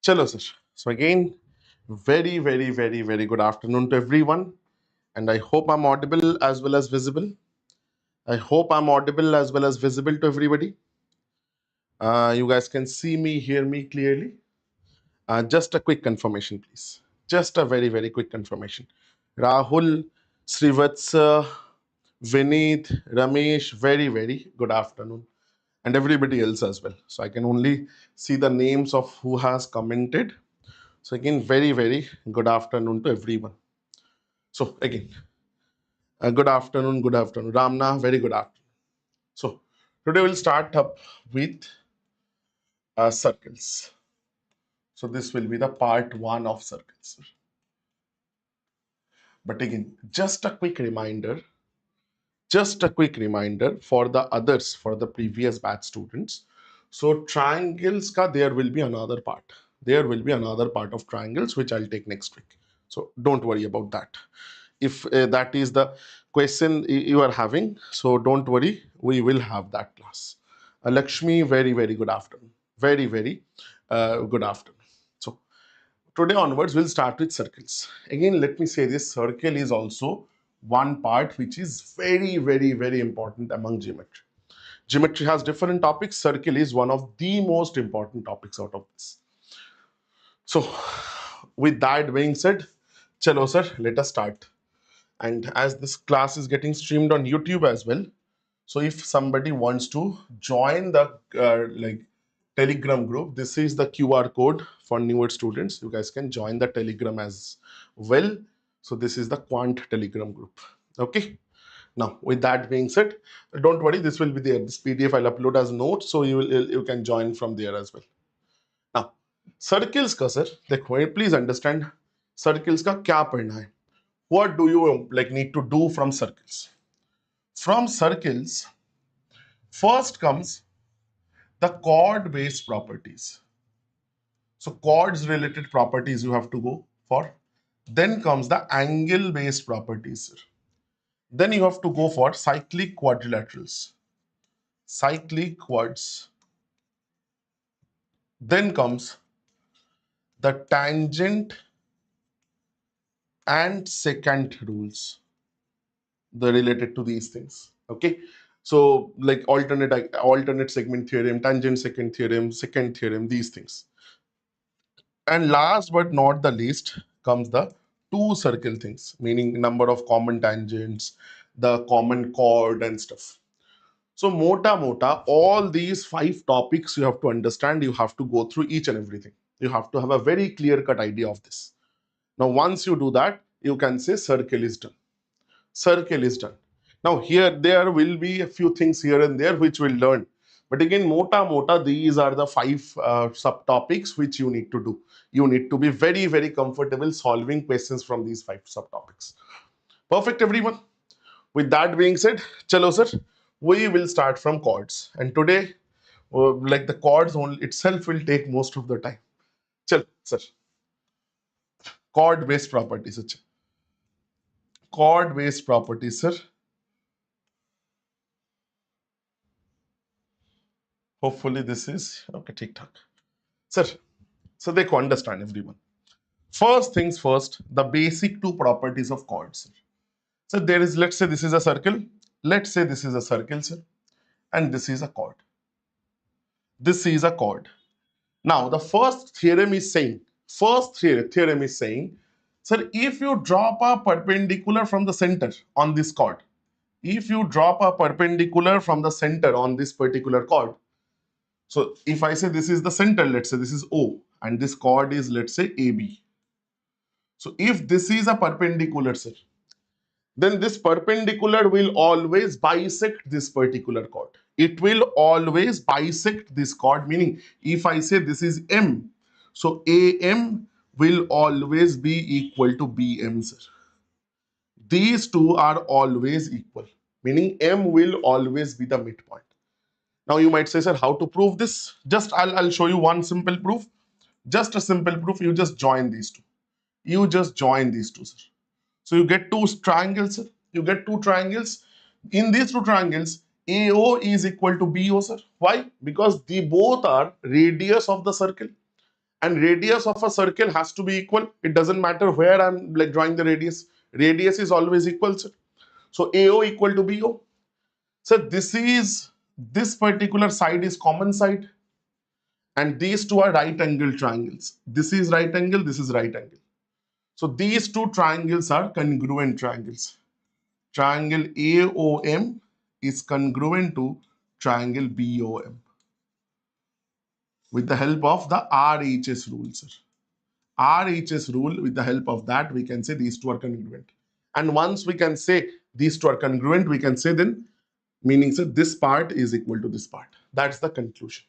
Chalo, sir. So again, very good afternoon to everyone. And I hope I'm audible as well as visible. I hope I'm audible as well as visible to everybody. You guys can see me, hear me clearly. Just a quick confirmation, please. Just a very quick confirmation. Rahul, Srivatsa, Vineet, Ramesh, very good afternoon. And everybody else as well. So I can only see the names of who has commented. So again, very good afternoon to everyone. So again, good afternoon, Ramna, very good afternoon. So today we'll start up with circles. So this will be the part one of circles. But again, just a quick reminder for the others, for the previous batch students. So triangles ka there will be another part. There will be another part of triangles which I'll take next week. So don't worry about that. If that is the question you are having, so don't worry, we will have that class. Lakshmi, very good afternoon. Very good afternoon. So today onwards, we'll start with circles. Again, let me say this, circle is also one part which is very important among geometry. Geometry has different topics. Circle is one of the most important topics out of this. So with that being said, chalo sir, let us start. And as this class is getting streamed on YouTube as well, so if somebody wants to join the Telegram group, this is the QR code for newer students. You guys can join the Telegram as well. So this is the Quant Telegram group. Okay. Now, with that being said, don't worry, this will be there. This PDF I'll upload as notes, so you can join from there as well. Now, circles का sir, देखो, please understand, circles का क्या पढ़ना है? What do you need to do from circles? From circles, first comes the chord-based properties. So chords related properties you have to go for. Then comes the angle-based properties. Then you have to go for cyclic quadrilaterals. Cyclic quads. Then comes the tangent and secant rules. They're related to these things. Okay. So like alternate segment theorem, tangent secant theorem, secant theorem, these things. And last but not the least comes the two circle things, meaning number of common tangents, the common chord and stuff. So mota, all these 5 topics you have to understand, you have to go through each and everything. You have to have a very clear-cut idea of this. Now, once you do that, you can say circle is done. Circle is done. Now, there will be a few things here and there which we'll learn. But again, mota, these are the 5 subtopics which you need to do. You need to be very comfortable solving questions from these 5 subtopics. Perfect, everyone. With that being said, chalo sir, we will start from chords. And today, the chords only itself will take most of the time. Chalo sir. Chord-based properties. Chord-based properties, sir. Hopefully this is okay. TikTok, sir. So they can understand everyone. First things first, the basic 2 properties of chords. So there is, let's say this is a circle. Let's say this is a circle, sir, and this is a chord. This is a chord. Now the first theorem is saying, sir, if you drop a perpendicular from the center on this chord, if you drop a perpendicular from the center on this particular chord, so if I say this is the center, let's say this is O, and this chord is, let's say, AB. So if this is a perpendicular, sir, then this perpendicular will always bisect this particular chord. It will always bisect this chord, meaning if I say this is M, so AM will always be equal to BM, sir. These two are always equal, meaning M will always be the midpoint. Now you might say, sir, how to prove this? Just I'll show you one simple proof. Just a simple proof. You just join these two. You just join these two, sir. So you get 2 triangles, sir. You get 2 triangles. In these 2 triangles, AO is equal to BO, sir. Why? Because they both are radius of the circle. and radius of a circle has to be equal. It doesn't matter where I'm like drawing the radius. Radius is always equal, sir. So AO equal to BO. So this particular side is common side, and these two are right angle triangles. This is right angle, this is right angle. So these two triangles are congruent triangles. Triangle AOM is congruent to triangle BOM with the help of the RHS rule, sir. RHS rule, with the help of that, we can say these two are congruent. And once we can say these two are congruent, we can say then, meaning sir, this part is equal to this part. That's the conclusion.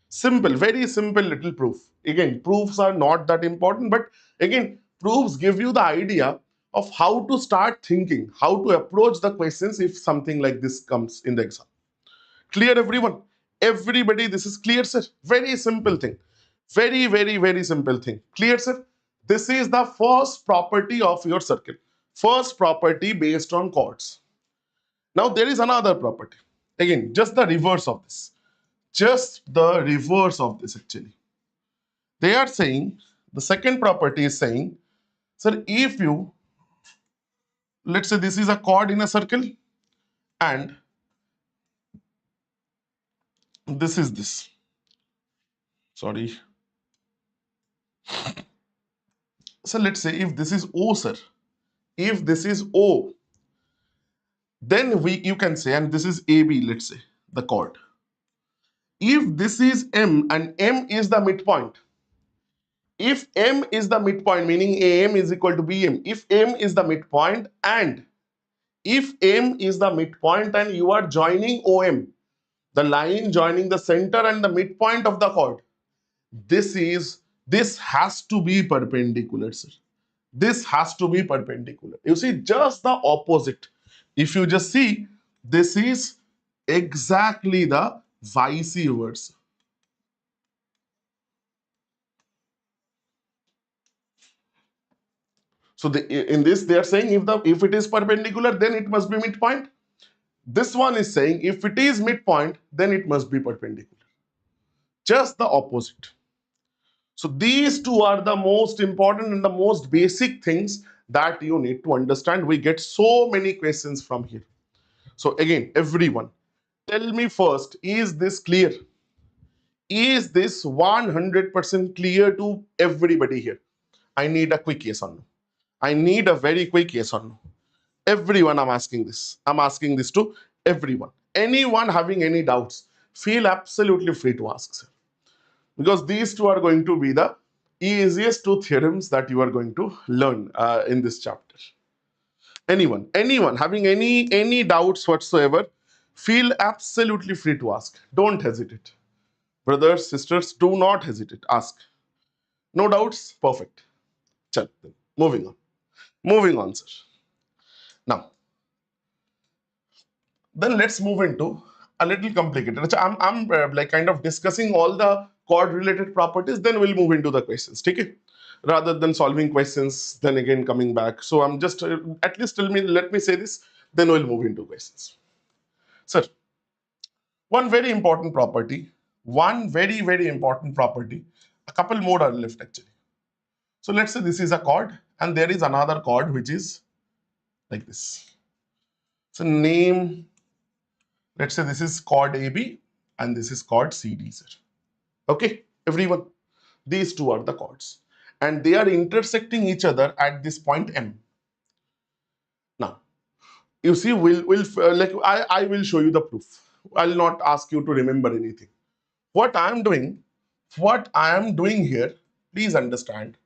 Simple, very simple little proof. Again, proofs are not that important, but again, proofs give you the idea of how to start thinking, how to approach the questions if something like this comes in the exam. Clear, everyone? Everybody, this is clear, sir? Very simple thing. Very, very, very simple thing. Clear, sir? This is the first property of your circle. First property based on chords. Now, there is another property. Again, just the reverse of this. Just the reverse of this actually. They are saying, the second property is saying, sir, if you, let's say this is a chord in a circle and this is this. Sorry. So let's say if this is O, sir, if this is O, then you can say, and this is AB, let's say, the chord. If this is M and M is the midpoint, if M is the midpoint, meaning AM is equal to BM, if M is the midpoint and if M is the midpoint and you are joining OM, the line joining the center and the midpoint of the chord, this has to be perpendicular, sir. This has to be perpendicular. You see, just the opposite. If you just see, this is exactly the vice versa. So in this, they are saying if it is perpendicular, then it must be midpoint. This one is saying if it is midpoint, then it must be perpendicular. Just the opposite. So these two are the most important and the most basic things that you need to understand. We get so many questions from here. So again, everyone, tell me first, is this clear? Is this 100% clear to everybody here? I need a quick yes or no. I need a very quick yes or no. Everyone, I'm asking this. I'm asking this to everyone. Anyone having any doubts, feel absolutely free to ask, sir. Because these two are going to be the easiest two theorems that you are going to learn in this chapter. Anyone having any doubts whatsoever, feel absolutely free to ask. Don't hesitate. Brothers, sisters, do not hesitate. Ask. No doubts? Perfect. Chal, then. Moving on. Moving on, sir. Now, then let's move into a little complicated. I'm like kind of discussing all the chord related properties, then we'll move into the questions. Okay? Rather than solving questions, then again coming back. So I'm just, at least let me say this, then we'll move into questions. Sir, one very important property, very important property, a couple more are left actually. So let's say this is a chord and there is another chord which is like this. So name, let's say this is chord AB and this is chord CD, sir. Okay, everyone, these two are the chords and they are intersecting each other at this point M. Now, you see, I will show you the proof. I'll not ask you to remember anything. What I am doing here, please understand.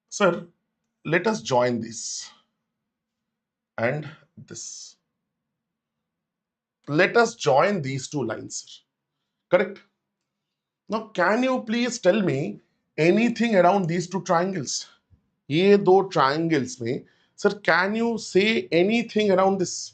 Sir, let us join this and this. Let us join these two lines, sir. Correct? Now, can you please tell me anything around these two triangles? ये दो triangles में, sir, can you say anything around this?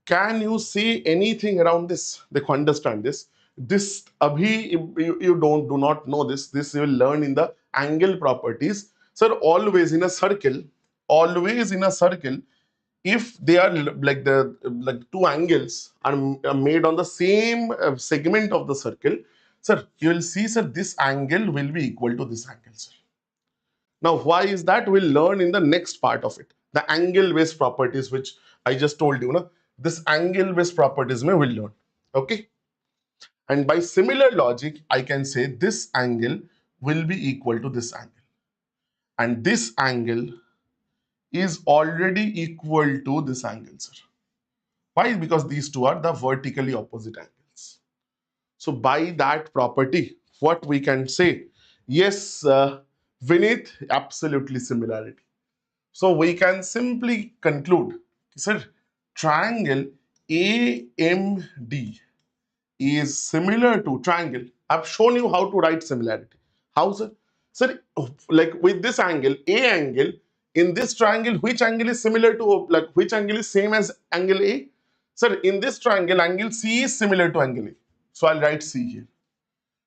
Can you say anything around this? देखो, understand this. This abhi you do not know this. This you will learn in the angle properties. Sir, always in a circle, if they are like two angles are made on the same segment of the circle, Sir, you will see, sir, this angle will be equal to this angle, sir. Now, why is that? We'll learn in the next part of it. The angle-based properties, which I just told you, no? This angle-based properties we will learn. Okay? And by similar logic, I can say this angle will be equal to this angle. And this angle is already equal to this angle, sir. Why? Because these two are the vertically opposite angles. So by that property, what we can say? Yes, Vinith, absolutely similarity. So we can simply conclude, sir, triangle AMD is similar to triangle. I've shown you how to write similarity. How, sir? Sir, like with this angle, A angle, in this triangle, which angle is similar to, like which angle is same as angle A? Sir, in this triangle, angle C is similar to angle A. So I'll write C here.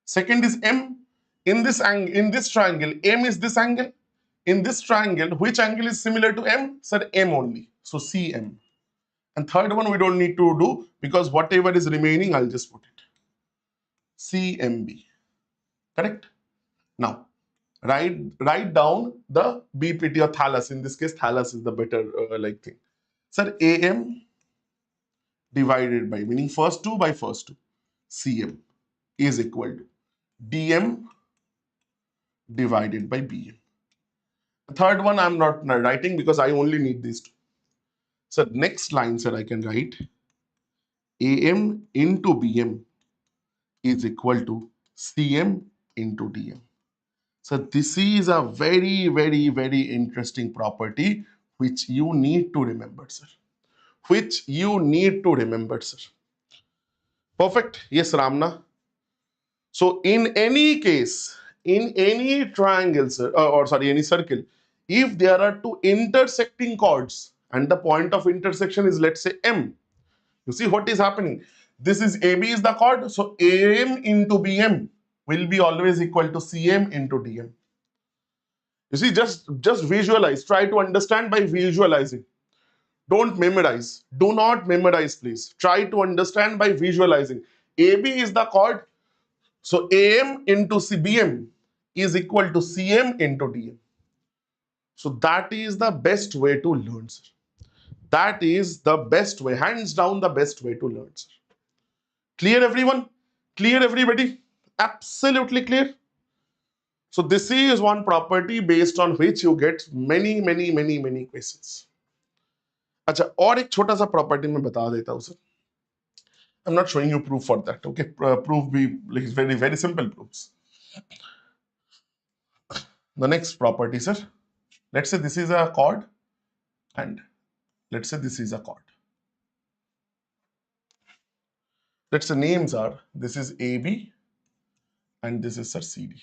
Second is M. In this angle, in this triangle, M is this angle. In this triangle, which angle is similar to M? Sir, M only. So CM. And third one we don't need to do because whatever is remaining, I'll just put it. CMB. Correct? Now, write down the BPT or thallus. In this case, thallus is the better like thing. Sir, AM divided by, meaning first two by first two, CM is equal to DM divided by BM. The third one I'm not writing because I only need these two. So next line, sir, I can write AM into BM is equal to CM into DM. So this is a very, very, very interesting property which you need to remember, sir. Which you need to remember, sir. Perfect. Yes, Ramna. So in any case, in any triangle, sir, or sorry, any circle, if there are two intersecting chords and the point of intersection is, let's say, M, you see what is happening? This is AB is the chord, so AM into BM will be always equal to CM into DM. You see, just visualize. Try to understand by visualizing. Don't memorize. Do not memorize, please. Try to understand by visualizing. AB is the chord, so AM into CBM is equal to CM into DM. So that is the best way to learn, sir. That is the best way, hands down the best way to learn, sir. Clear, everyone? Clear, everybody? Absolutely clear? So this is one property based on which you get many questions. अच्छा, और एक छोटा सा property मैं बता देता हूं sir. I'm not showing you proof for that. Okay, proof be like very simple proofs. The next property, sir. Let's say this is a chord, and let's say this is a chord. Let's say names are, this is AB, and this is sir CD.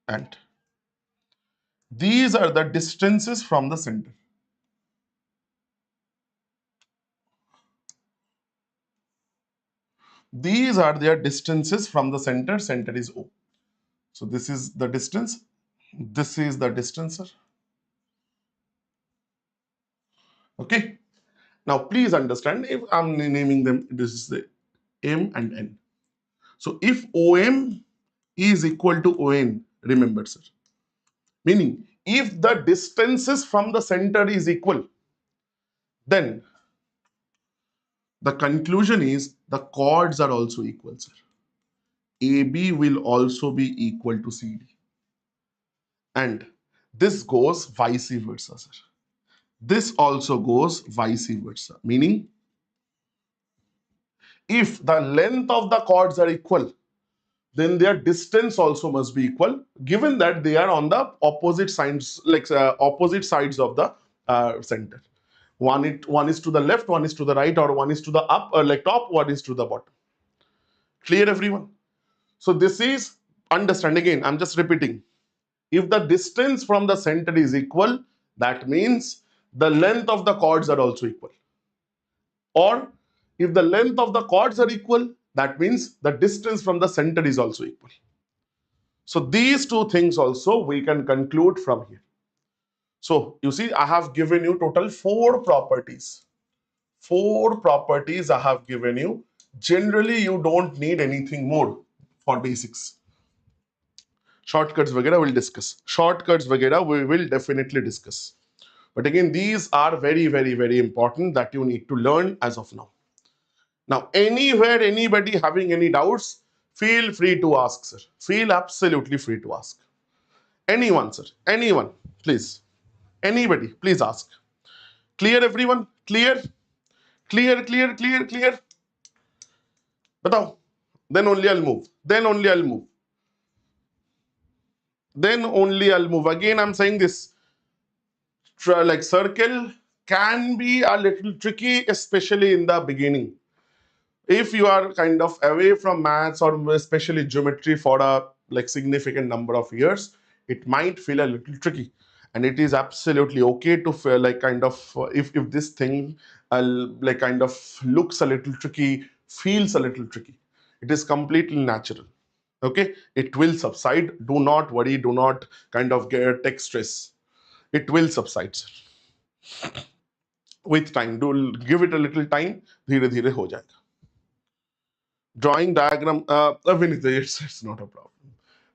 And these are the distances from the center. These are their distances from the center. Center is O. So this is the distance. This is the distance, sir. Okay. Now please understand, if I'm naming them, this is the M and N. So if OM is equal to ON, remember, sir. Meaning, if the distances from the center is equal, then the conclusion is the chords are also equal, sir. AB will also be equal to CD. And this goes vice versa, sir. This also goes vice versa. Meaning, if the length of the chords are equal, then their distance also must be equal, given that they are on the opposite sides, like opposite sides of the center. One is to the left, one is to the right, or one is to the up, or like top, one is to the bottom. Clear, everyone? So this is, understand again, I'm just repeating. If the distance from the center is equal, that means the length of the chords are also equal. Or if the length of the chords are equal, that means the distance from the center is also equal. So these two things also we can conclude from here. So you see, I have given you total 4 properties. 4 properties I have given you. Generally, you don't need anything more. for basics. Shortcuts वगैरह we'll discuss. Shortcuts वगैरह we will definitely discuss. But again, these are very, very, very important that you need to learn as of now. Now, anywhere, anybody having any doubts, feel free to ask, sir. Feel absolutely free to ask. Anyone, sir. Anyone, please. Anybody, please ask. Clear, everyone? Clear? Clear, clear, clear, clear? Batao. Then only I'll move. Then only I'll move. Then only I'll move. Again, I'm saying this. Like circle can be a little tricky, especially in the beginning. If you are kind of away from maths or especially geometry for a like significant number of years, it might feel a little tricky, and it is absolutely okay to feel like kind of if this thing like kind of looks a little tricky, feels a little tricky, it is completely natural. Okay, it will subside. Do not worry. Do not kind of take stress. It will subside, sir. With time. Do give it a little time. धीरे धीरे हो जाएगा. Drawing diagram, Vinith, it's not a problem.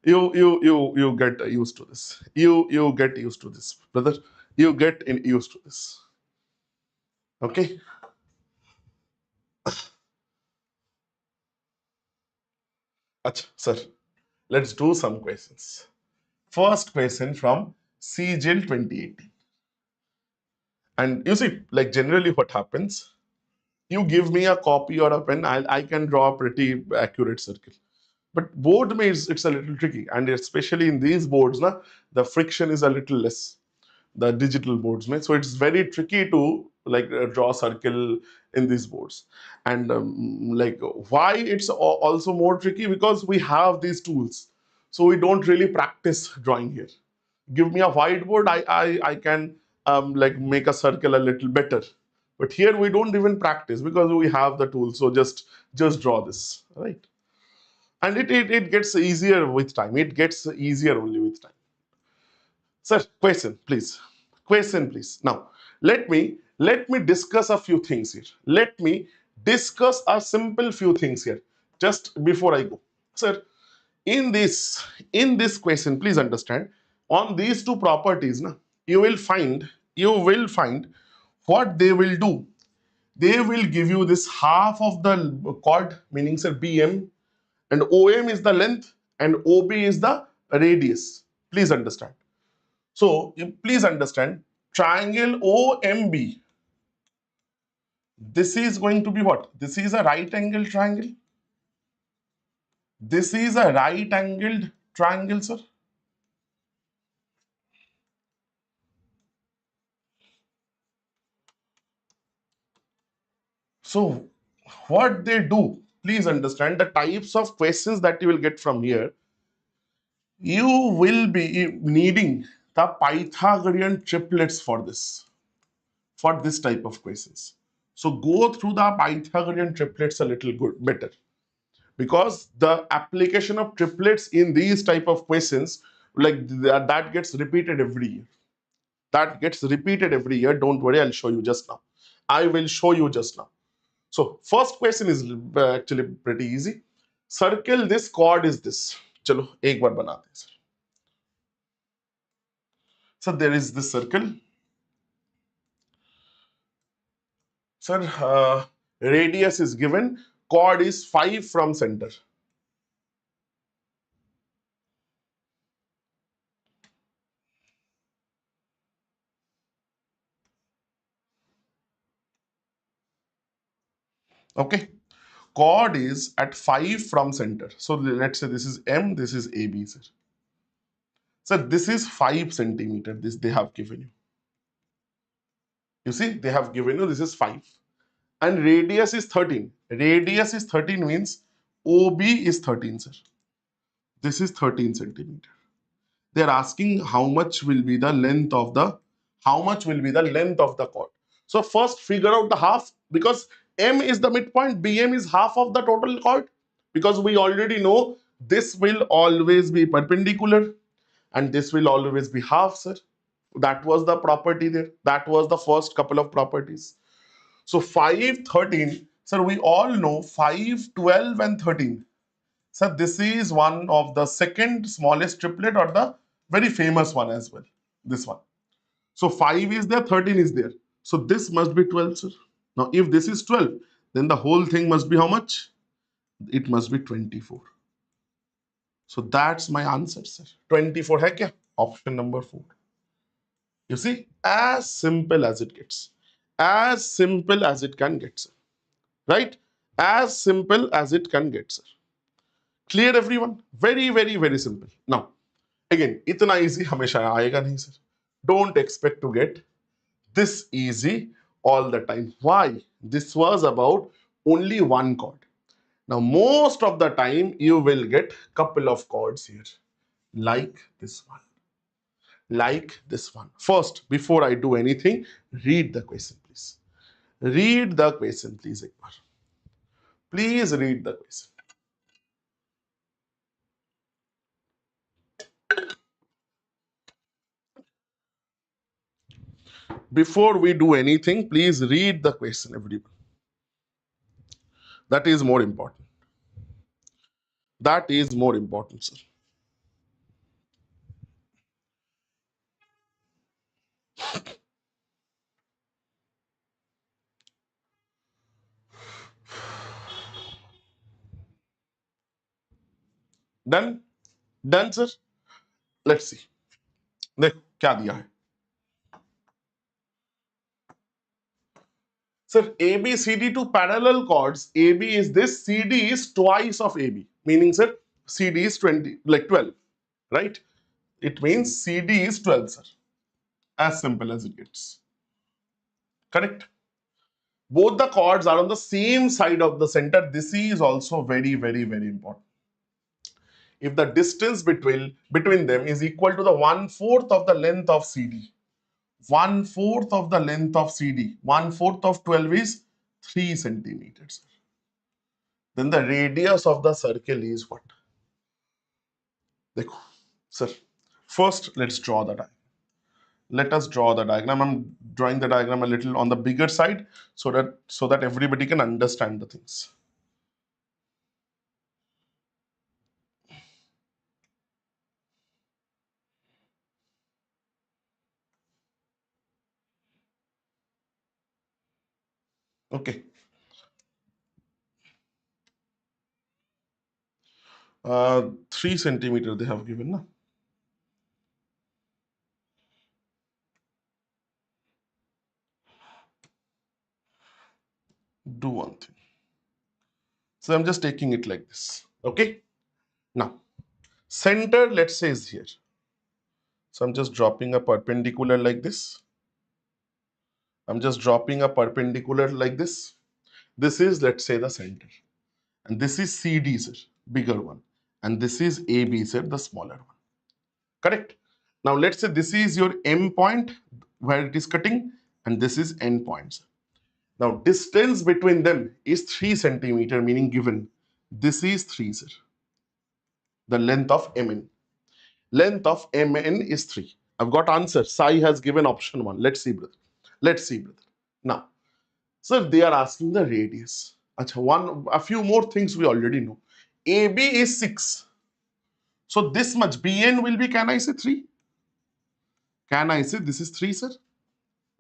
You get used to this. You get used to this, brother. You get used to this. Okay. Achha, sir. Let's do some questions. First question from CGL 2018. And you see, like generally what happens, you give me a copy or a pen, I can draw a pretty accurate circle. But board means it's a little tricky, and especially in these boards, the friction is a little less. The digital boards, so it's very tricky to like draw a circle in these boards. And like why it's also more tricky, because we have these tools, so we don't really practice drawing here. Give me a whiteboard, I can like make a circle a little better, but here we don't even practice because we have the tools. So just draw this, right? And it gets easier with time. It gets easier only with time. Sir, question, please. Question, please. Now, let me discuss a few things here. Let me discuss a simple few things here, just before I go. Sir, in this question, please understand, on these two properties, you will find what they will do. They will give you this half of the chord, meaning, sir, BM, and OM is the length, and OB is the radius. Please understand. So please understand, triangle OMB, this is going to be what? This is a right angle triangle. This is a right angled triangle, sir. So what they do, please understand the types of questions that you will get from here. You will be needing the Pythagorean triplets for this type of questions. So go through the Pythagorean triplets a little better, because the application of triplets in these type of questions, like that gets repeated every year. That gets repeated every year. Don't worry, I'll show you just now. I will show you just now. So first question is actually pretty easy. Circle this chord is this. Chalo, एक बार बनाते हैं, sir. So there is this circle. Sir, radius is given. Chord is 5 from center. Okay. Chord is at 5 from center. So let's say this is M, this is AB, sir. So this is 5 centimeter. This they have given you. You see, they have given you this is 5. And radius is 13. Radius is 13 means OB is 13, sir. This is 13 centimeter. They are asking how much will be the length of the chord. So first figure out the half, because M is the midpoint, BM is half of the total chord, because we already know this will always be perpendicular and this will always be half, sir. That was the property there. That was the first couple of properties. So 5, 13, sir, we all know 5, 12 and 13. So this is one of the second smallest triplet or the very famous one as well. This one. So 5 is there, 13 is there. So this must be 12, sir. Now if this is 12, then the whole thing must be how much? It must be 24. So that's my answer, sir. 24 hai kya? Option number 4. You see, as simple as it gets. As simple as it can get, sir. Right? As simple as it can get, sir. Clear everyone? Very, very, very simple. Now, again, itna easy hamesha aayega nahi, sir. Don't expect to get this easy all the time. Why? This was about only one chord. Now, most of the time, you will get couple of chords here, like this one. Like this one. First, before I do anything, read the question, please. Read the question, please. Please read the question. Before we do anything, please read the question, everyone. That is more important. That is more important, sir. Done? Done, sir? Let's see. देख क्या दिया है. Sir, A, B, C, D two parallel chords. A, B is this, C, D is twice of A, B. Meaning, sir, C, D is 20, like 12, right? It means C, D is 12, sir. As simple as it gets. Correct? Both the chords are on the same side of the center. This is also very, very, very important. If the distance between them is equal to the 1/4 of the length of CD, 1/4 of the length of CD, 1/4 of 12 is 3 centimeters. Then the radius of the circle is what? Dekho, sir, first let's draw the diagram. Let us draw the diagram. I'm drawing the diagram a little on the bigger side so that everybody can understand the things. Okay. 3 centimeter they have given, na? Do one thing. So I'm just taking it like this. Okay. Now, center, let's say, is here. So I'm just dropping a perpendicular like this. I'm just dropping a perpendicular like this. This is, let's say, the center. And this is CD, sir, bigger one. And this is AB, sir, the smaller one. Correct? Now, let's say this is your M point where it is cutting, and this is N point, sir. Now, distance between them is 3 centimeter, meaning given. This is 3, sir. The length of MN. Length of MN is 3. I've got answer. Sai has given option 1. Let's see, brother. Let's see, brother. Now, sir, they are asking the radius. Achha, a few more things we already know. AB is 6. So this much BN will be, can I say 3? Can I say this is 3, sir?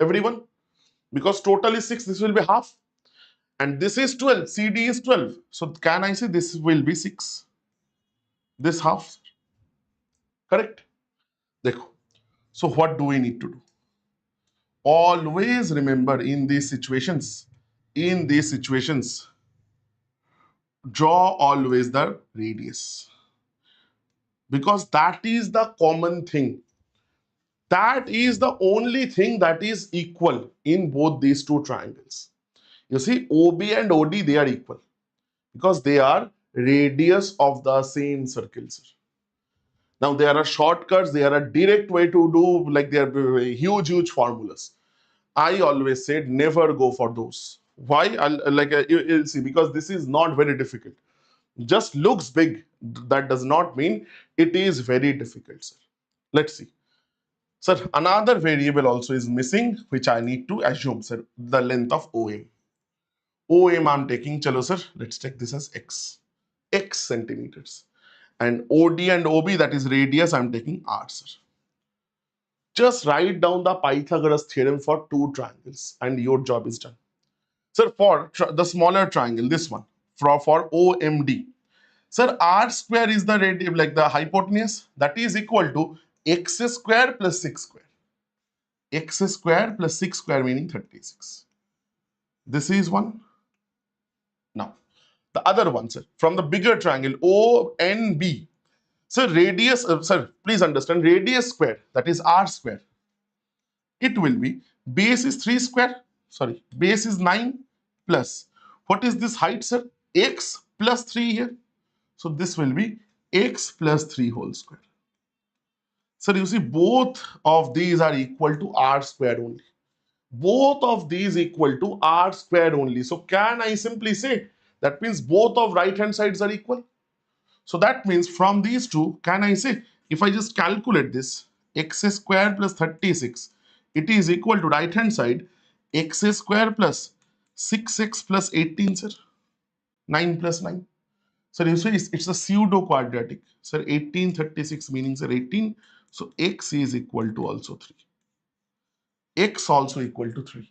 Everyone? Because total is 6, this will be half. And this is 12, CD is 12. So can I say this will be 6? This half, sir. Correct? Dekho. So what do we need to do? Always remember in these situations, draw always the radius. Because that is the common thing. That is the only thing that is equal in both these two triangles. You see, OB and OD, they are equal because they are radius of the same circles. Now, there are shortcuts, they are a direct way to do, like they are huge, huge formulas. I always said never go for those. Why? You'll see, because this is not very difficult. Just looks big. That does not mean it is very difficult, sir. Let's see. Sir, another variable also is missing, which I need to assume, sir, the length of OM. OM I'm taking, chalo sir, let's take this as X. x centimeters. And OD and OB, that is radius, I'm taking r, sir. Just write down the Pythagoras theorem for two triangles and your job is done. Sir, for the smaller triangle, this one, for OMD, sir, r square is the radius, like the hypotenuse, that is equal to x square plus 6 square. X square plus 6 square meaning 36. This is one. Now, the other one, sir, from the bigger triangle ONB. Sir, radius, sir, please understand, radius square, that is r square. It will be, base is 3 square, sorry, base is 9 plus, what is this height, sir? X plus 3 here. So this will be x plus 3 whole square. So you see, both of these are equal to r square only. Both of these equal to r square only. So can I simply say, that means both of right hand sides are equal? So that means from these two, can I say, if I just calculate this, x square plus 36, it is equal to right hand side, x square plus 6x plus 18, sir, 9 plus 9. So you see, it's a pseudo quadratic. Sir, 1836 meaning, sir, 18. So x is equal to also 3. X also equal to 3.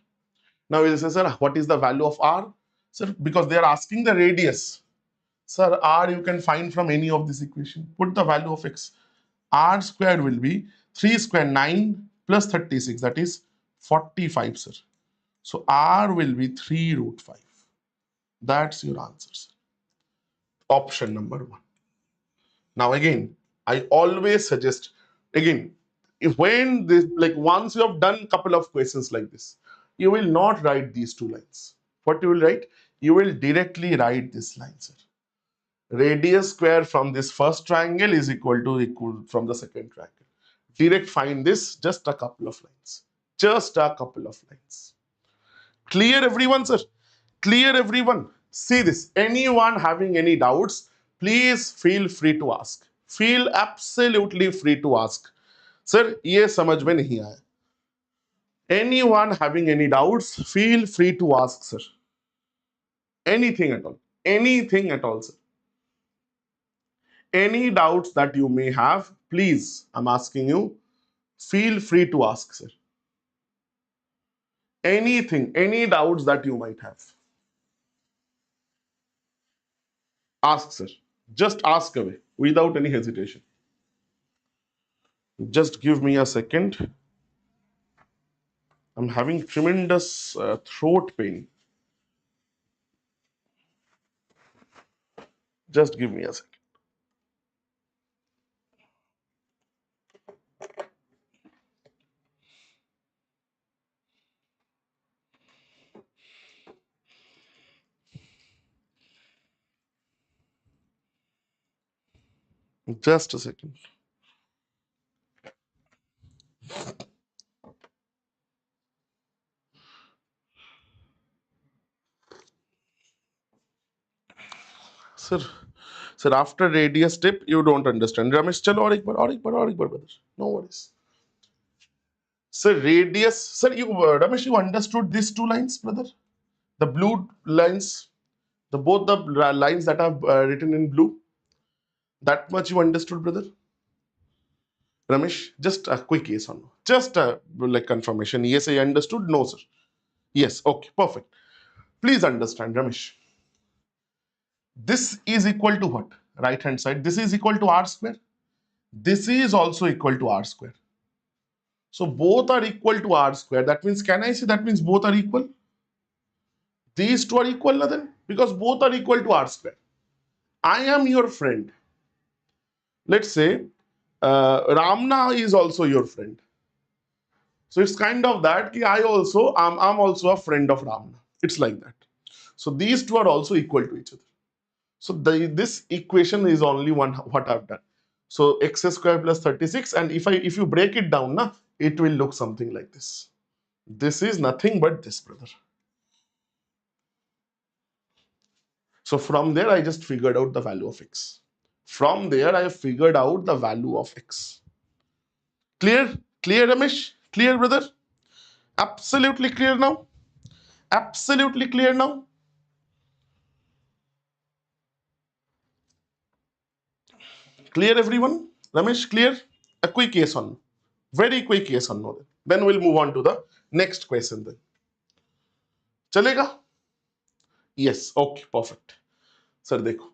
Now you say, sir, what is the value of r? Sir, because they are asking the radius. Sir, r you can find from any of this equation. Put the value of x. R square will be 3 square 9 plus 36, that is 45, sir. So r will be 3 root 5. That's your answer, sir. Option number 1. Now again, I always suggest, again, if when this, like once you have done couple of questions like this, you will not write these two lines. What you will write? You will directly write this line, sir. Radius square from this first triangle is equal from the second triangle. Direct find this, just a couple of lines. Just a couple of lines. Clear everyone, sir? Clear everyone? See this. Anyone having any doubts, please feel free to ask. Feel absolutely free to ask. Sir, ये समझ में नहीं आया. Anyone having any doubts, feel free to ask, sir. Anything at all. Anything at all, sir. Any doubts that you may have, please, I'm asking you, feel free to ask, sir. Anything, any doubts that you might have. Ask, sir. Just ask away without any hesitation. Just give me a second. I'm having tremendous throat pain. Just give me a second. Just a second. Sir, after radius tip, you don't understand. Ramesh, chalo और एक बार, brother. No worries. Sir, radius. Sir, Ramesh, you understood these two lines, brother? The blue lines, both the lines that are written in blue. That much you understood, brother? Ramesh, just a quick yes or no. Just a like confirmation. Yes, I understood. No, sir. Yes, okay, perfect. Please understand, Ramesh. This is equal to what? Right hand side. This is equal to r square. This is also equal to r square. So both are equal to r square. That means, can I say that means both are equal? These two are equal, then? Because both are equal to r square. I am your friend. Let's say Ramna is also your friend. So it's kind of that I'm also a friend of Ramna. It's like that. So these two are also equal to each other. So this equation is only one what I've done. So x square plus 36, and if you break it down, it will look something like this. This is nothing but this, brother. So from there, I just figured out the value of x. From there, I have figured out the value of x. Clear? Clear, Ramesh? Clear, brother? Absolutely clear now? Absolutely clear now? Clear everyone? Ramesh, clear? A quick yes or no? Very quick yes or no. Then we'll move on to the next question then. चलेगा? Yes, okay, perfect. Sir, देखो.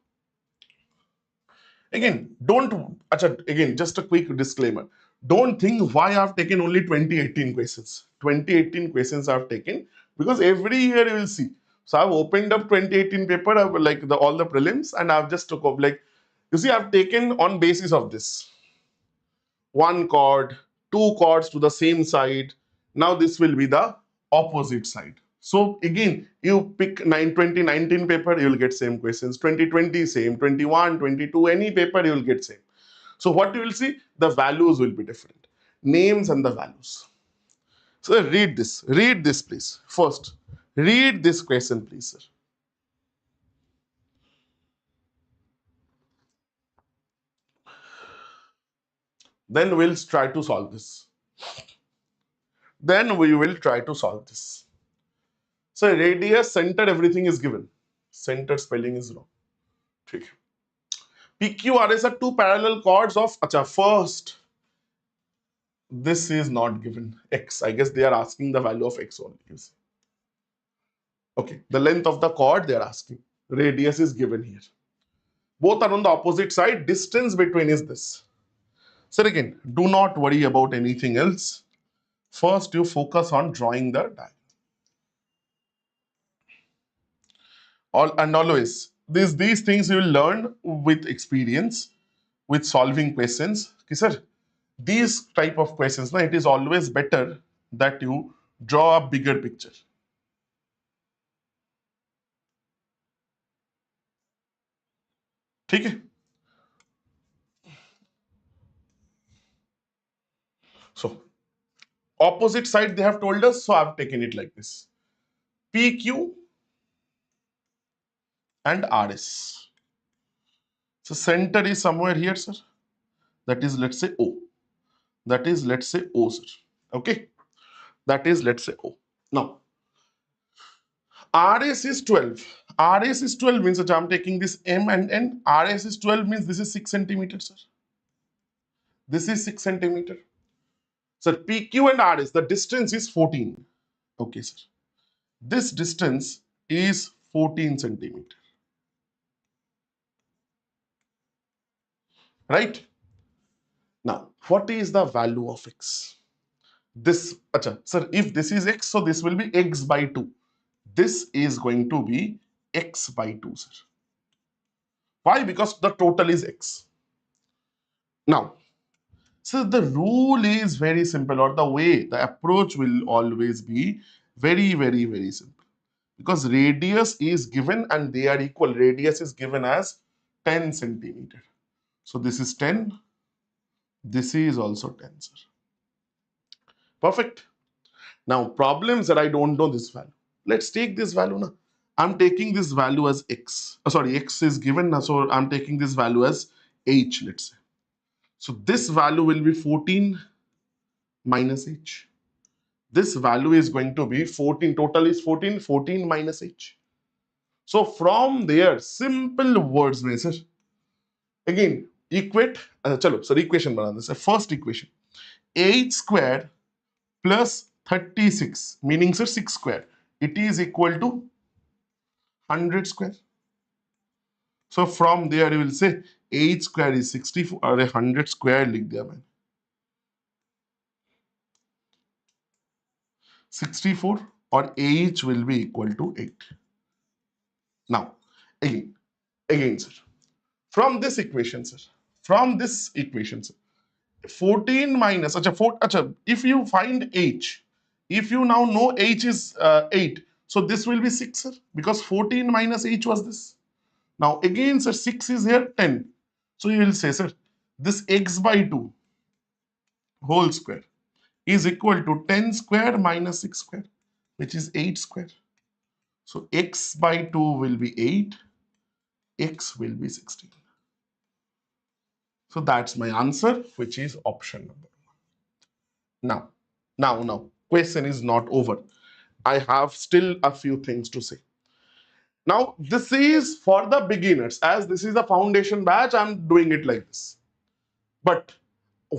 Again, don't, again, just a quick disclaimer. Don't think why I've taken only 2018 questions. 2018 questions I've taken because every year you will see. So I've opened up 2018 paper, like all the prelims, and I've just took up like, you see, I've taken on basis of this. One chord, two chords to the same side. Now this will be the opposite side. So again, you pick 2019 paper, you will get same questions. 2020 same, 21, 22, any paper you will get same. So what you will see, the values will be different. Names and the values. So read this please. First, read this question please, sir. Then we'll try to solve this. Then we will try to solve this. So radius, center, everything is given. Center spelling is wrong. ठीक है. PQRS are two parallel chords of, first, this is not given. X, I guess they are asking the value of X only. Okay, the length of the chord they are asking. Radius is given here. Both are on the opposite side. Distance between is this. So again, do not worry about anything else. First, you focus on drawing the diagram. Always, these things you will learn with experience, with solving questions. Okay, sir, these type of questions, it is always better that you draw a bigger picture. ठीक है? So, opposite side they have told us, so I've taken it like this. PQ and RS. So, center is somewhere here, sir. That is, let's say, O. That is, let's say, O, sir. Okay? That is, let's say, O. Now, RS is 12. RS is 12 means that I'm taking this M and N. RS is 12 means this is 6 centimeters, sir. This is 6 centimeter. Sir, PQ and RS, the distance is 14. Okay, sir. This distance is 14 centimeter. Right? Now, what is the value of X? This, sir, if this is X, so this will be X by 2. This is going to be X by 2, sir. Why? Because the total is X. Now, so the rule is very simple, or the way, the approach will always be very, very, very simple. Because radius is given and they are equal. Radius is given as 10 centimeter. So this is 10. This is also 10, sir. Perfect. Now, problems that I don't know this value. Let's take this value now. I'm taking this value as X. X is given now, so I'm taking this value as H, let's say. So this value will be 14 minus H. This value is going to be 14. Total is 14. 14 minus H. So from there, simple words में sir. Again, equate. Equation बना दे. First equation. H square plus 36, meaning sir 6 square. It is equal to 100 square. So from there you will say H square is 64 or 100 square लिख दिया मैंने. 64 or H will be equal to 8. Now, again, sir. From this equation, sir. 14 minus, if you find H, if you now know H is 8, so this will be 6, sir, because 14 minus H was this. Now, again, sir, 6 is here, 10. So you will say, sir, this X by 2 whole square is equal to 10 square minus 6 square, which is 8 square. So X by 2 will be 8, X will be 16. So that's my answer, which is option number 1. Now, question is not over. I have still a few things to say. Now, this is for the beginners. As this is a foundation batch, I'm doing it like this. But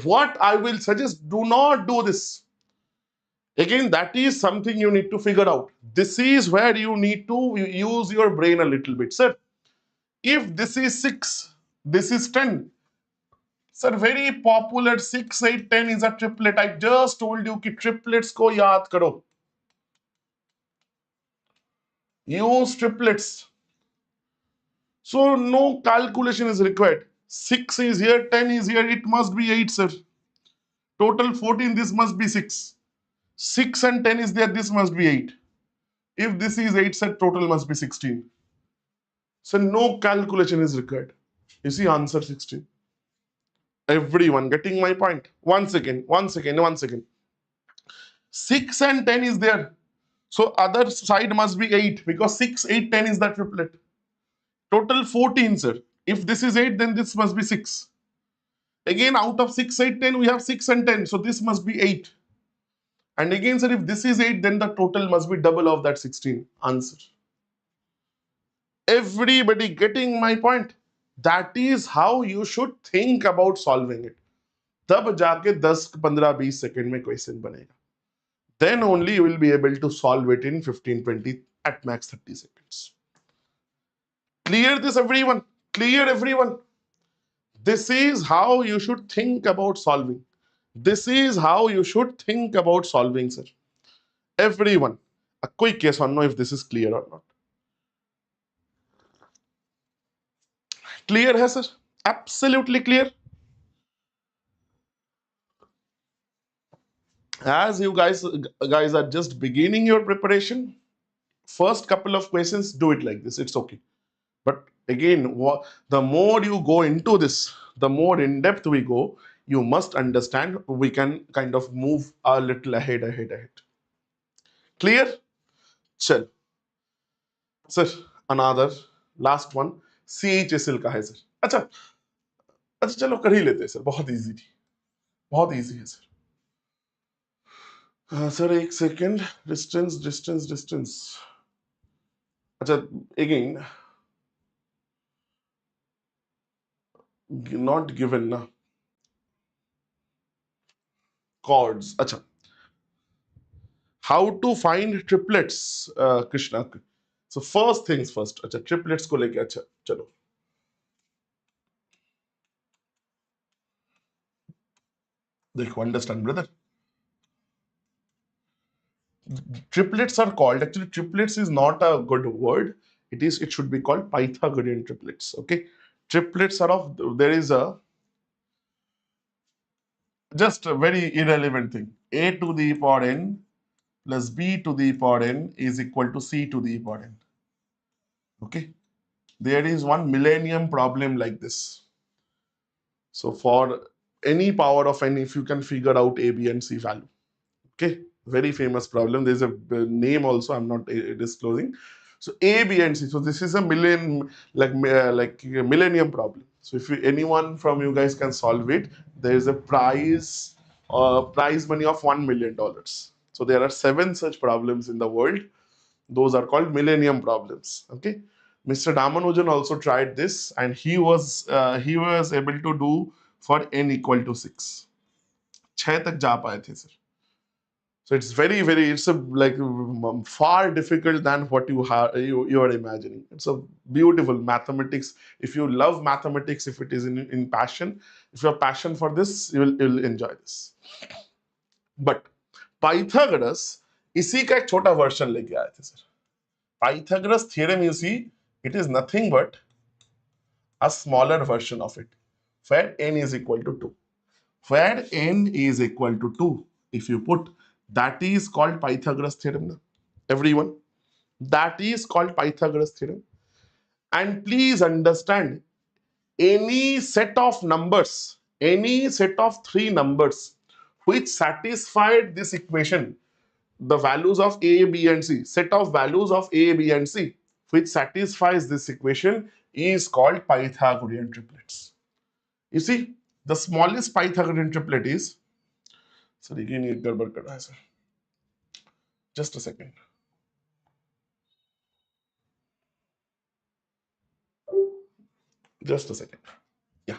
what I will suggest, do not do this. Again, that is something you need to figure out. This is where you need to use your brain a little bit. Sir, if this is 6, this is 10. Sir, very popular 6, 8, 10 is a triplet. I just told you कि triplets को याद करो. Use triplets. So no calculation is required. 6 is here, 10 is here. It must be 8, sir. Total 14, this must be 6. 6 and 10 is there, this must be 8. If this is 8, sir, total must be 16. So no calculation is required. You see, answer 16. Everyone getting my point? One second. 6 and 10 is there. So other side must be 8 because 6, 8, 10 is the triplet. Total 14, sir. If this is 8, then this must be 6. Again, out of 6, 8, 10, we have 6 and 10. So this must be 8. And again, sir, if this is 8, then the total must be double of that 16. Answer. Everybody getting my point? That is how you should think about solving it. तब जाके 10, 15, 20 second में question बनेगा. Then only you will be able to solve it in 15, 20, at max 30 seconds. Clear this, everyone? Clear, everyone? This is how you should think about solving. This is how you should think about solving, sir. Everyone. A quick yes or no if this is clear or not. Clear hai, sir? Absolutely clear. As you guys are just beginning your preparation, first couple of questions, do it like this. It's okay. But again, the more you go into this, the more in depth we go, you must understand we can kind of move a little ahead. Clear? Chal. Sir, another last one. CHSL का है sir. अच्छा चलो कर ही लेते हैं sir. बहुत easy थी. बहुत इजी है सर. सर एक सेकेंड. डिस्टेंस. अच्छा again, not given na. Chords. अच्छा. How to find triplets, Krishna? So first things first. अच्छा triplets को लेके अच्छा चलो. देखो understand brother. Triplets are called, actually triplets is not a good word. It should be called Pythagorean triplets. Okay, triplets are of, there is a just a very irrelevant thing. A to the power n plus b to the power n is equal to c to the power n. Okay, there is one millennium problem like this. So for any power of n, if you can figure out a, b and c value. Okay, very famous problem. There's a name also, I'm not disclosing. So A, B, and C. So this is a millennium problem. So if anyone from you guys can solve it, there is a prize money of $1 million. So there are 7 such problems in the world. Those are called millennium problems. Okay. Mr. Ramanujan also tried this, and he was able to do for n equal to 6. 6 तक जा पाए थे sir. So it's it's a far difficult than what you are imagining. It's a beautiful mathematics. If you love mathematics, if it is in passion, if you have passion for this, you'll enjoy this. But Pythagoras इसी का एक छोटा version लेके आए थे sir. Pythagoras theorem, you see, it is nothing but a smaller version of it, where n is equal to 2. Where n is equal to 2, if you put, that is called Pythagoras theorem. Everyone, that is called Pythagoras theorem. And please understand, any set of numbers, any set of 3 numbers which satisfied this equation, the values of a, b and c, set of values of a, b and c which satisfies this equation is called Pythagorean triplets. You see, the smallest Pythagorean triplet is, sorry, just a second. Just a second. Yeah.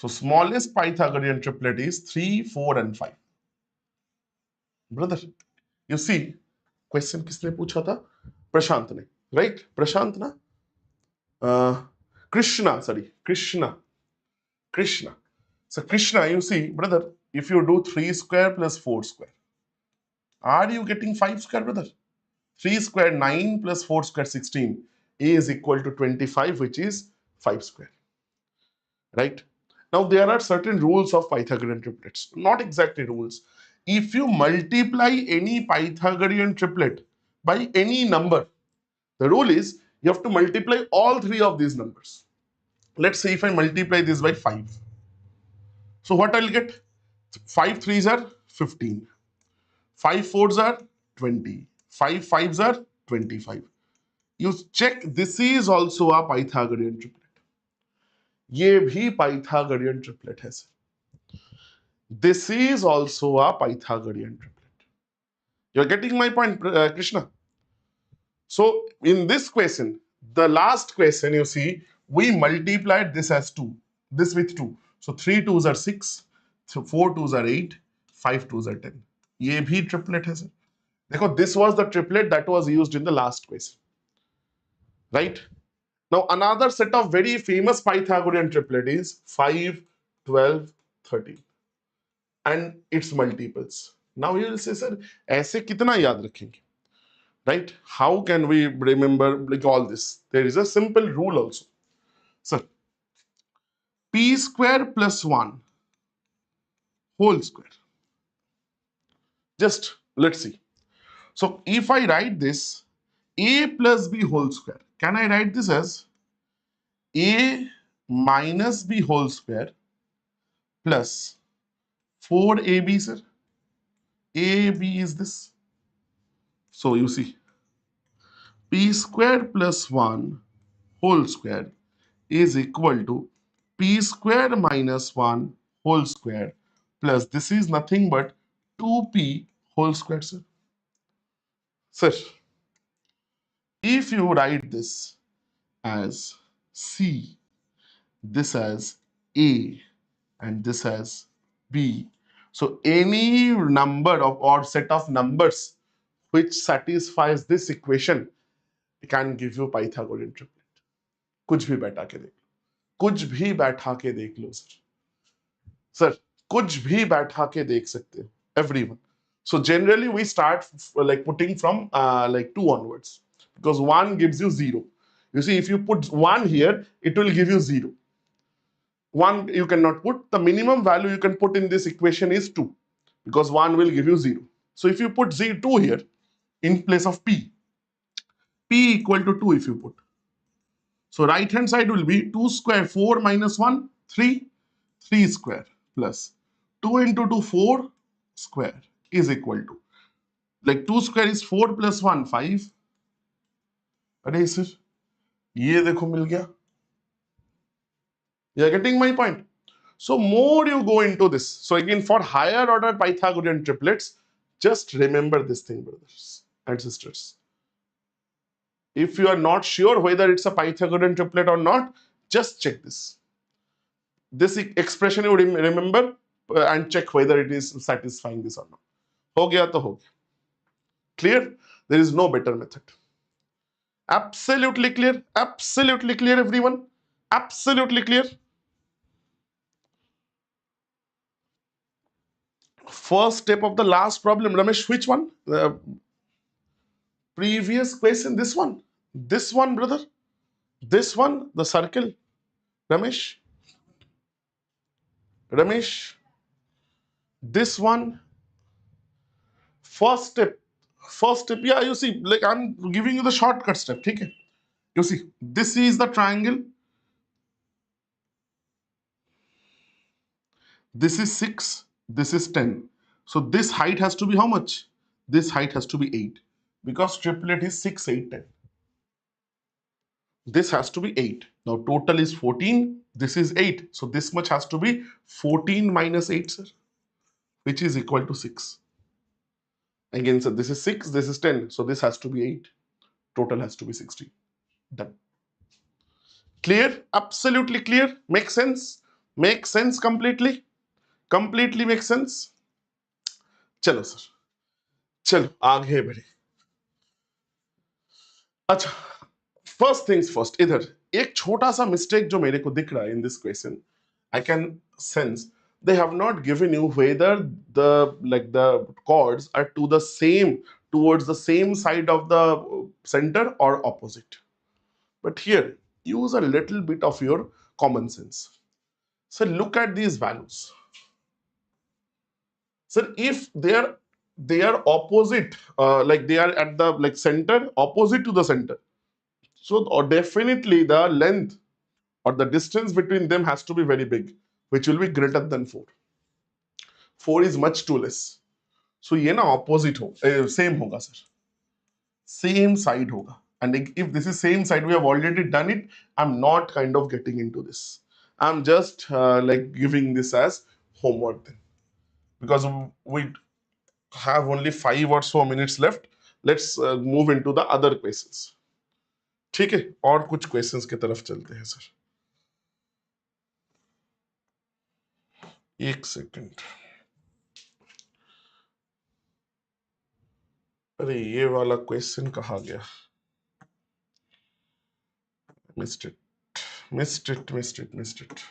So smallest Pythagorean triplet is 3, 4 and 5. Brother, you see, question किसने पूछा था? प्रशांत ने, right? प्रशांत ना? Krishna, sorry, Krishna. So Krishna, you see, brother, if you do 3 square plus 4 square, are you getting 5 square, brother? 3 square 9 plus 4 square 16 is equal to 25, which is 5 square, right? Now there are certain rules of Pythagorean triplets, not exactly rules. If you multiply any Pythagorean triplet by any number, the rule is you have to multiply all three of these numbers. Let's say if I multiply this by 5. So what I'll get? 5 threes are 15. 5 fours are 20. 5 fives are 25. You check, this is also a Pythagorean triplet. ये भी Pythagorean triplet है sir. This is also a Pythagorean triplet. You're getting my point, Krishna? So in this question, the last question, you see, we multiplied this as 2, this with 2. So 3 twos are 6, 4 twos are 8, 5 twos are 10. ये भी triplet है sir. देखो, this was the triplet that was used in the last question, right? Now another set of very famous Pythagorean triplet is 5, 12, 13 and its multiples. Now you will say, sir, ऐसे कितना याद रखेंगे? Right? How can we remember like all this? There is a simple rule also. So, p square plus 1 whole square. Just let's see. So, if I write this a plus b whole square, can I write this as a minus b whole square plus 4ab, sir? ab is this. So, you see, p square plus 1 whole square is equal to p square minus 1 whole square plus this is nothing but 2p whole square, sir. Sir, if you write this as c, this as a, and this as b, so any number of or set of numbers which satisfies this equation can give you Pythagorean triplet. कुछ भी बैठा के देख लो, कुछ भी बैठा के देख लो सर. सर, कुछ भी बैठा के देख सकते हो, everyone. So generally we start like putting from like 2 onwards because 1 gives you 0. You see, if you put 1 here, it will give you 0. 1 you cannot put. The minimum value you can put in this equation is 2 because 1 will give you 0. So if you put 2 here in place of p equal to 2 if you put. So right hand side will be 2 square 4 minus 1 3 square plus 2 into 2 4 square is equal to, like 2 square is 4 plus 1 5. अरे sir ये देखो मिल गया. You are getting my point? So more you go into this. So again, for higher order Pythagorean triplets, just remember this thing, brothers and sisters. If you are not sure whether it's a Pythagorean triplet or not, just check this. This expression you remember and check whether it is satisfying this or not. हो गया तो हो गया. Clear? There is no better method. Absolutely clear? Absolutely clear, everyone? Absolutely clear? First step of the last problem, Ramesh, which one? The previous question, this one. This one, brother. This one, the circle. Ramesh. Ramesh. This one. First step. First step, yeah, you see, like I'm giving you the shortcut step. Okay? You see, this is the triangle. This is 6. This is 10. So this height has to be how much? This height has to be 8. Because triplet is 6, 8, 10. This has to be 8. Now total is 14. This is 8. So this much has to be 14 minus 8, sir, which is equal to 6. Again, sir, this is 6, this is 10. So this has to be 8. Total has to be 16. Done. Clear? Absolutely clear? Makes sense? Make sense completely? Completely make sense? चलो sir, चलो आगे बढ़े. अच्छा, first things first, इधर एक छोटा सा mistake जो मेरे को दिख रहा है in this question. I can sense they have not given you whether the the chords are to the same, towards the same side of the center or opposite. But here use a little bit of your common sense. So look at these values. So if they are opposite, like they are at the center, opposite to the center, so or definitely the length or the distance between them has to be very big, which will be greater than 4. 4 is much too less. So ये ना opposite हो, same होगा sir, same side होगा. And if this is same side, we have already done it. I'm not kind of getting into this. I'm just giving this as homework then, because we have only 5 or so minutes left. Let's move into the other questions. ठीक है, और कुछ questions की तरफ चलते हैं sir. एक second. अरे ये वाला क्वेश्चन कहाँ गया? Missed it. Missed it. Missed it. Missed it.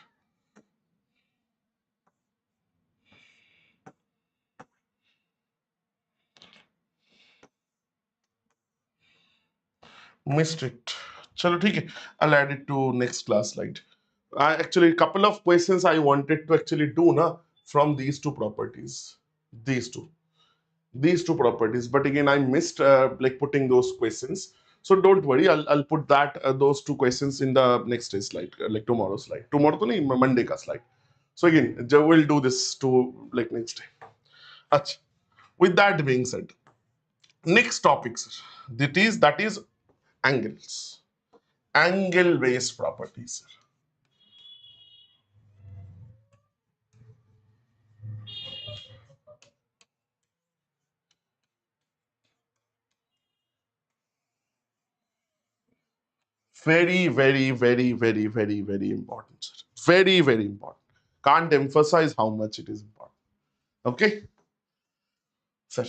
Missed it. चलो ठीक है. I'll add it to next class slide. Actually, a couple of questions I wanted to actually do na from these two properties. These two properties. But again, I missed putting those questions. So don't worry. I'll put that those two questions in the next day slide, like tomorrow's slide. Tomorrow to nahi, Monday ka slide. So again, we'll do this to next day. Achha. With that being said, next topic, sir, that is angles, angle based properties, sir. Very, very, very, very, very, very important, sir. Very, very important. Can't emphasize how much it is important. Okay, sir,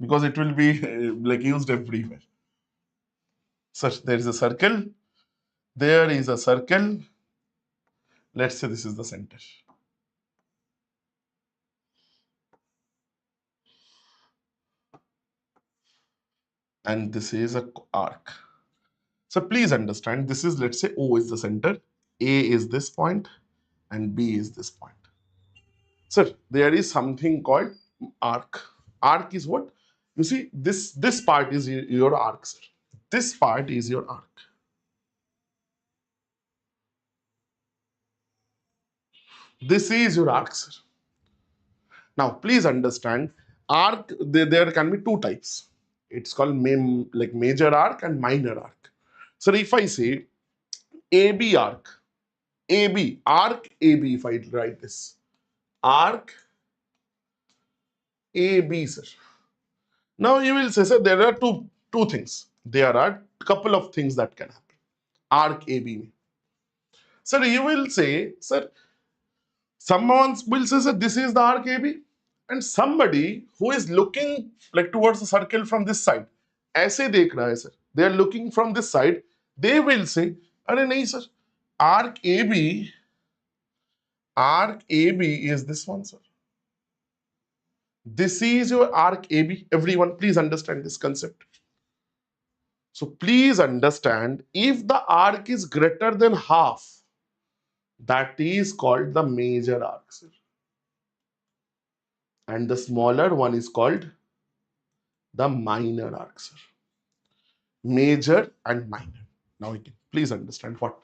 because it will be used everywhere. Sir, there is a circle. There is a circle. Let's say this is the center. And this is a arc. So please understand, this is, let's say O is the center, A is this point, and B is this point. Sir, there is something called arc. Arc is what? You see, this part is your arc, sir. This part is your arc. This is your arc, sir. Now, please understand, arc, there can be two types. It's called major arc and minor arc. So if I say AB arc, arc AB, if I write this, arc AB, sir. Now you will say, sir, there are two things. There are a couple of things that can happen. Arc AB. Sir, you will say, sir, someone will say, sir, this is the arc AB. And somebody who is looking towards the circle from this side, ऐसे देख रहा है, sir. They are looking from this side. They will say, अरे नहीं, sir, arc AB is this one, sir. This is your arc AB. Everyone, please understand this concept. So please understand, if the arc is greater than half, that is called the major arc, sir. And the smaller one is called the minor arc, sir. Major and minor. Now again, please understand what.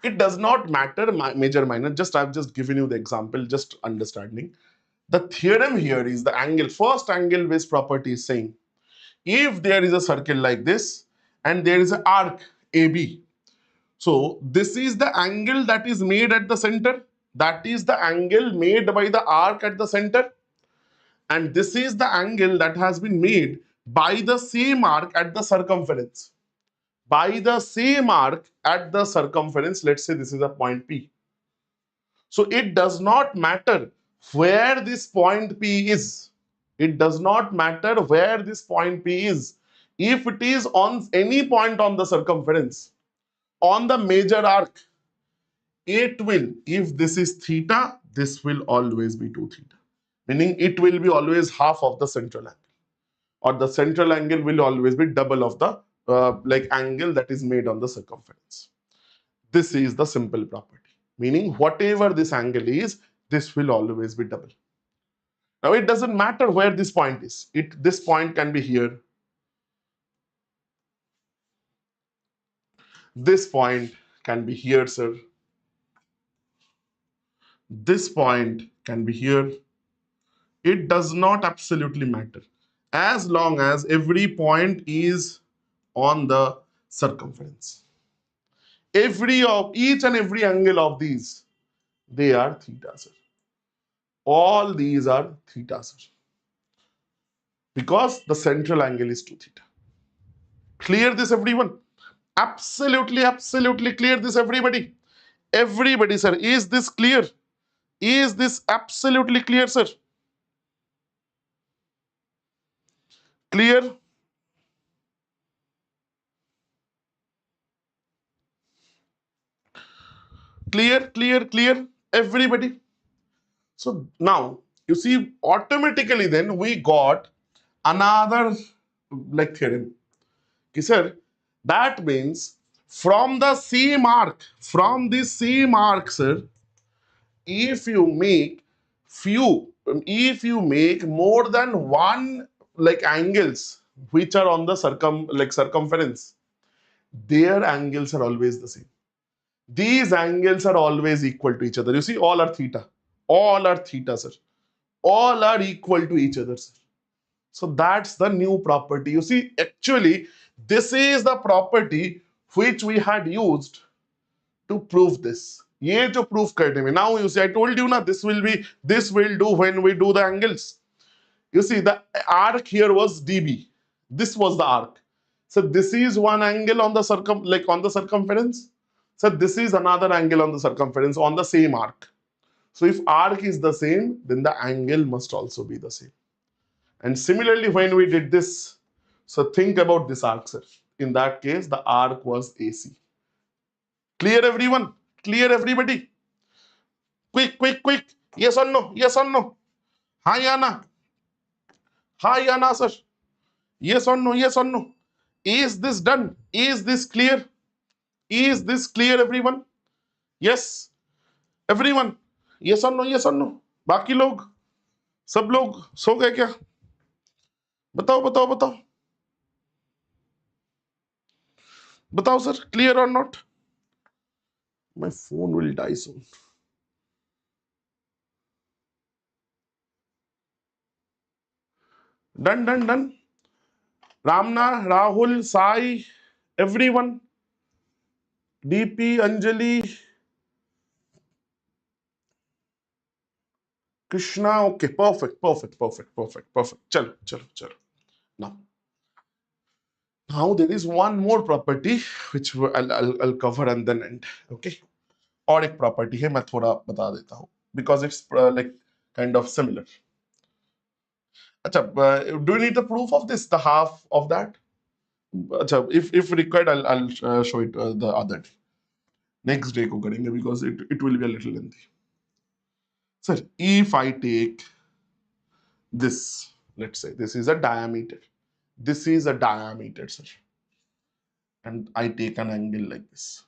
It does not matter major, minor. I've just given you the example, just understanding. The theorem here is the angle. First angle based property is saying, if there is a circle like this and there is an arc AB, so this is the angle that is made at the center. That is the angle made by the arc at the center. And this is the angle that has been made by the same arc at the circumference. By the same arc at the circumference, let's say this is a point P. So it does not matter where this point P is. It does not matter where this point P is. If it is on any point on the circumference, on the major arc, it will, if this is theta, this will always be 2 theta. Meaning it will be always half of the central angle. Or the central angle will always be double of the angle that is made on the circumference. This is the simple property. Meaning whatever this angle is, this will always be double. Now it doesn't matter where this point is. This point can be here. This point can be here, sir. This point can be here. It does not absolutely matter. As long as every point is on the circumference. Each and every angle of these, they are theta, sir. All these are theta, sir. Because the central angle is 2 theta. Clear this, everyone? Absolutely, absolutely clear this, everybody. Everybody, sir, is this clear? Is this absolutely clear, sir? Clear? Clear, clear, clear, everybody. So now, you see, automatically then we got another theorem. Okay, sir, that means from the same arc, sir, if you make more than one angles which are on the circumference, their angles are always the same. These angles are always equal to each other. You see, all are theta. All are theta, sir. All are equal to each other, sir. So that's the new property. You see, actually, this is the property which we had used to prove this. ये जो proof करने में. Now you see, I told you na, this will do when we do the angles. You see, the arc here was dB. This was the arc. So this is one angle on the circumference. So this is another angle on the circumference on the same arc. So if arc is the same, then the angle must also be the same. And similarly, when we did this, so think about this arc, sir. In that case, the arc was AC. Clear, everyone? Clear, everybody? Quick, quick, quick. Yes or no? Yes or no? Hi, Anna. Hi, Anna, sir. Yes or no? Yes or no? Is this done? Is this clear? Is this clear, everyone? Yes. Everyone? Yes or no? Yes or no? बाकी लोग, सब लोग सो गए क्या? बताओ, बताओ, बताओ. बताओ, sir. Clear or not? My phone will die soon. Done, done, done. Ramna, Rahul, Sai, everyone. DP, Anjali, Krishna. Okay, perfect, perfect, perfect, perfect, perfect. Chalo, chalo, chalo. Now there is one more property which I'll cover and then end. Okay. और एक property है, मैं थोड़ा बता देता हूँ because it's kind of similar. अच्छा, do you need the proof of this? The half of that? अच्छा, if required, I'll show it the other day. Next day को करेंगे because it will be a little lengthy. Sir, if I take this, let's say this is a diameter. This is a diameter, sir. And I take an angle like this.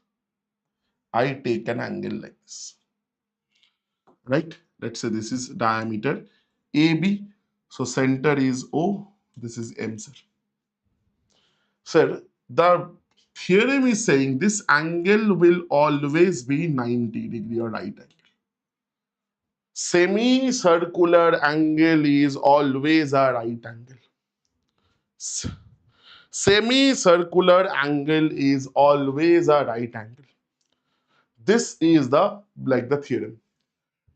I take an angle like this. Right? Let's say this is diameter AB. So center is O. This is M, sir. Sir, the theorem is saying this angle will always be 90 degree or right angle. Semicircular angle is always a right angle. Semicircular angle is always a right angle. This is the theorem.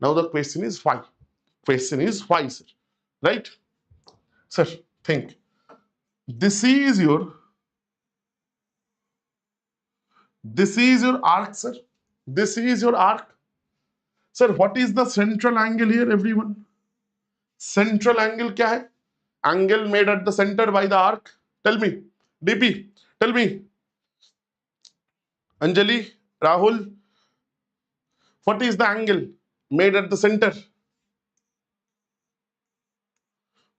Now the question is why? Question is why, sir? Right? Sir, think. This is your arc, sir. This is your arc. Sir, what is the central angle here, everyone? Central angle क्या है? Angle made at the center by the arc. Tell me. DP, tell me. Anjali, Rahul, what is the angle made at the center?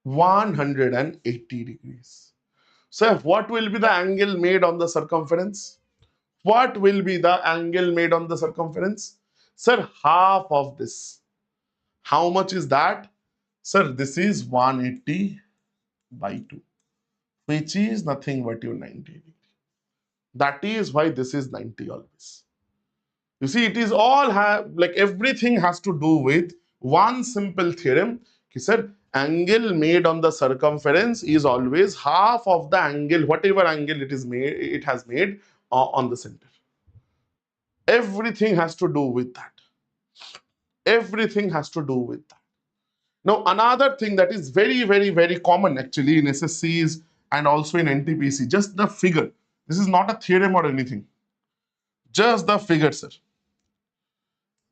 180 degrees. So what will be the angle made on the circumference? What will be the angle made on the circumference? Sir, half of this. How much is that? Sir, this is 180 by 2, which is nothing but your 90 degree. That is why this is 90 always. You see, it is all like everything has to do with one simple theorem. Sir, angle made on the circumference is always half of the angle, whatever angle it has made on the center. Everything has to do with that. Everything has to do with that. Now, another thing that is very, very, very common actually in SSCs and also in NTPC, just the figure. This is not a theorem or anything. Just the figure, sir.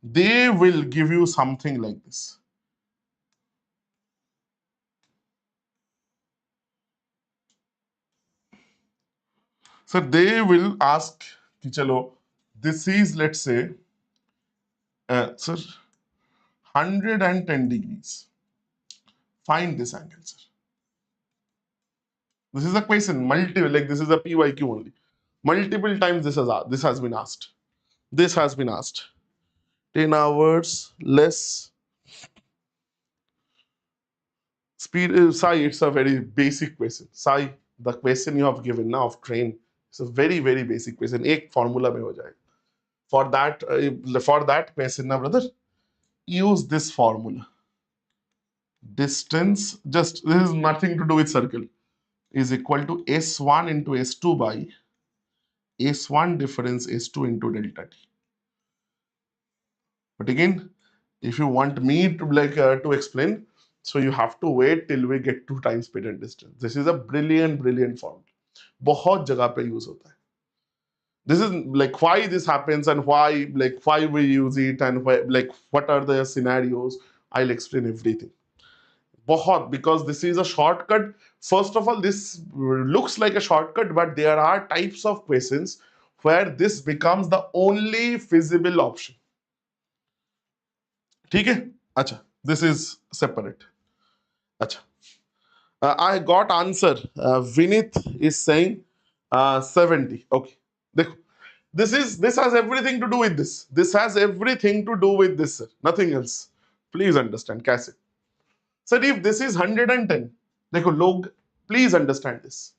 They will give you something like this. So they will ask, chalo, this is, let's say, sir, 110 degrees. Find this angle, sir. This is a question, multiple, like this is a PYQ only. Multiple times this has been asked. This has been asked. 10 hours less speed. Sai, it's a very basic question. Sai, the question you have given now of train, it's a very, very basic question. Ek formula mein ho jayega. For that question, na brother, use this formula. Distance, just this is nothing to do with circle, is equal to S1 into S2 by S1 difference S2 into delta T. But again, if you want me to to explain, so you have to wait till we get to time, speed and distance. This is a brilliant formula. बहुत जगह पे use होता है. This is like why this happens and why we use it and why, like what are the scenarios. I'll explain everything. बहुत, because this is a shortcut. First of all, this looks like a shortcut, but there are types of questions where this becomes the only feasible option. ठीक है? अच्छा, this is separate. अच्छा, I got answer. Vinith is saying 70. Okay, देखो, this has everything to do with this. This has everything to do with this, sir. Nothing else. Please understand. कैसे? Sir, if this is 110, देखो लोग, please understand this.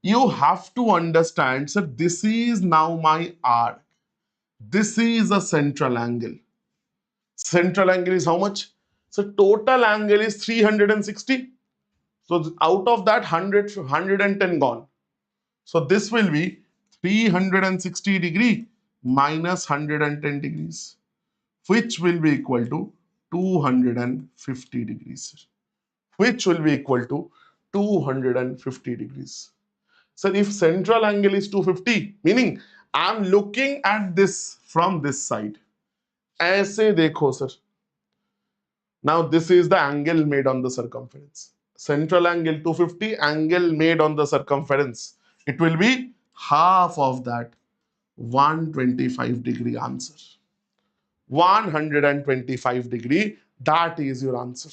You have to understand, sir, this is now my arc. This is a central angle. Central angle is how much? So total angle is 360. So out of that 110 gone. So this will be 360 degree minus 110 degrees, which will be equal to 250 degrees. Which will be equal to 250 degrees. So if central angle is 250, meaning I'm looking at this from this side. ऐसे देखो sir. Now this is the angle made on the circumference. Central angle 250, angle made on the circumference. It will be half of that, 125 degree answer. 125 degree, that is your answer.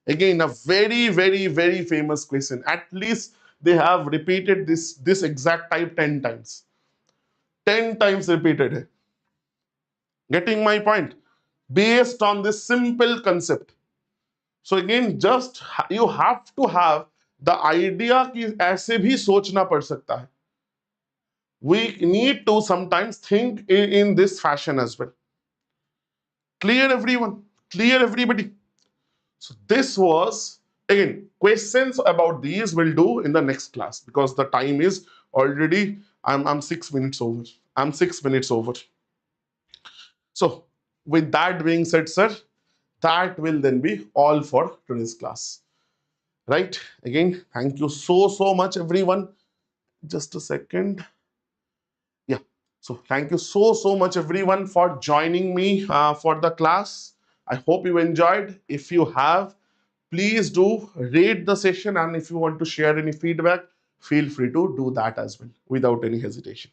Again, a very, very, very famous question. At least they have repeated this exact type 10 times. 10 times repeated. Getting my point? Based on this simple concept. So again, just you have to have the idea कि ऐसे भी सोचना पड़ सकता है. We need to sometimes think in this fashion as well. Clear everyone? Clear everybody? So this was, again, questions about these we'll do in the next class because the time is already, I'm 6 minutes over. I'm 6 minutes over. So with that being said, sir, that will then be all for today's class. Right? Again, thank you so much, everyone. Just a second. Yeah. So thank you so much everyone for joining me for the class. I hope you enjoyed. If you have, please do rate the session, and if you want to share any feedback, feel free to do that as well without any hesitation.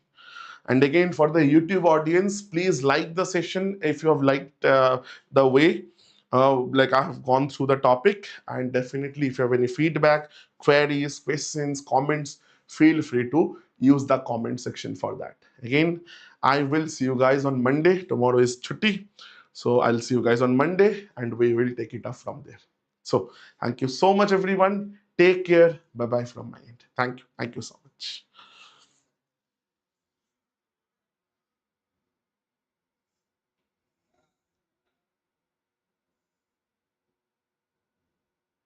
And again, for the YouTube audience, please like the session if you have liked the way like I have gone through the topic. And definitely, if you have any feedback, queries, questions, comments, feel free to use the comment section for that. Again, I will see you guys on Monday. Tomorrow is chutti. So I'll see you guys on Monday and we will take it up from there. So thank you so much, everyone. Take care. Bye bye from my end. Thank you. Thank you so much.